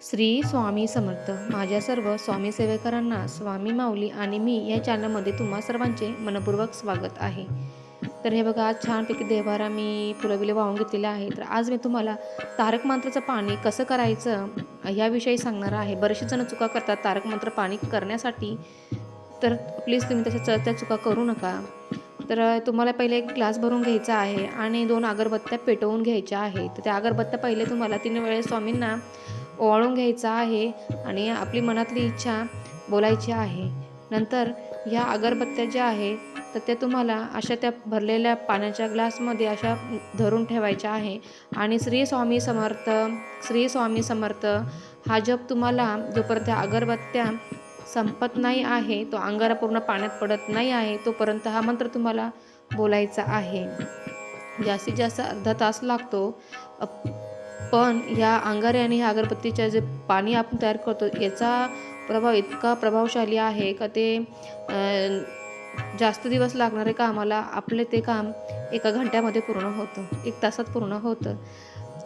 श्री स्वामी समर्थ. माझ्या सर्व स्वामी सेवेकरांना स्वामी माऊली आणि मी या चॅनलमध्ये तुम्हा सर्वांचे मनपूर्वक स्वागत आहे. तर हे बघा, आज छानपैकी देवारा मी फुलबिले वाहून घेतलेले आहे. तर आज मी तुम्हाला तारक मंत्राचं पाणी कसं करायचं याविषयी सांगणार आहे. बरेचसे जण चुका करतात तारक मंत्र पाणी करण्यासाठी, तर प्लीज तुम्ही तशा चढत्या चुका करू नका. तर तुम्हाला पहिले एक ग्लास भरून घ्यायचा आहे आणि 2 अगरबत्त्या पेटवून घ्यायच्या आहेत. तर त्या अगरबत्त्या पहिले तुम्हाला 3 वेळेस स्वामींना ओवाळून घ्यायचा आहे आणि आपली मनातली इच्छा बोलायची आहे. नंतर ह्या अगरबत्त्या ज्या आहेत तर त्या तुम्हाला अशा त्या भरलेल्या पाण्याच्या ग्लासमध्ये अशा धरून ठेवायच्या आहे आणि श्री स्वामी समर्थ, श्री स्वामी समर्थ हा जप तुम्हाला जोपर्यंत त्या अगरबत्त्या संपत नाही आहे, तो अंगारा पूर्ण पाण्यात पडत नाही आहे, तोपर्यंत हा मंत्र तुम्हाला बोलायचा आहे. जास्तीत जास्त अर्धा तास लागतो. पण ह्या अंगारे आणि ह्या अगरबत्तीच्या जे पाणी आपण तयार करतो याचा प्रभाव इतका प्रभावशाली आहे का ते जास्त दिवस लागणारे कामाला आपले ते काम 1 घंट्यामध्ये पूर्ण होतं, 1 तासात पूर्ण होतं.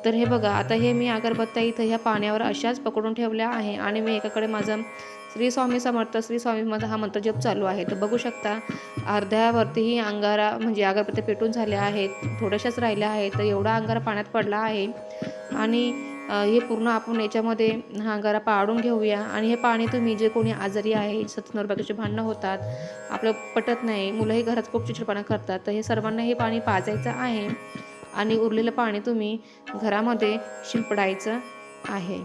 तर हे बघा, आता हे मी अगरबत्त्या इथं ह्या पाण्यावर अशाच पकडून ठेवल्या आहे आणि मी एकाकडे माझं श्री स्वामी समर्थ, श्री स्वामी माझा हा मंत्र जप चालू आहे. तर बघू शकता अर्ध्यावरतीही अंगारा म्हणजे अगरबत्त्या पेटून झाल्या आहेत, थोड्याशाच राहिल्या आहेत. तर एवढा अंगारा पाण्यात पडला आहे आणि हे पूर्ण आपण याच्यामध्ये हा अंगारा पाडून घेऊया. आणि हे पाणी तुम्ही जे कोणी आजारी आहे, सतत नवरा-बायकोची भांडणं होतात, आपलं पटत नाही, मुलंही घरात खूप चिडचिडपणा करतात, तर हे सर्वांना हे पाणी पाजायचं आहे आणि उरलेलं पाणी तुम्ही घरामध्ये शिंपडायचं आहे.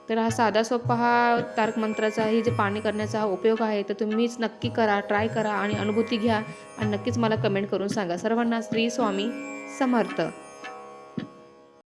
तर हा साधा सोपा हा तारक मंत्राचा हे जे पाणी करण्याचा हा उपयोग आहे, तर तुम्हीच नक्की करा, ट्राय करा आणि अनुभूती घ्या आणि नक्कीच मला कमेंट करून सांगा. सर्वांना श्री स्वामी समर्थ.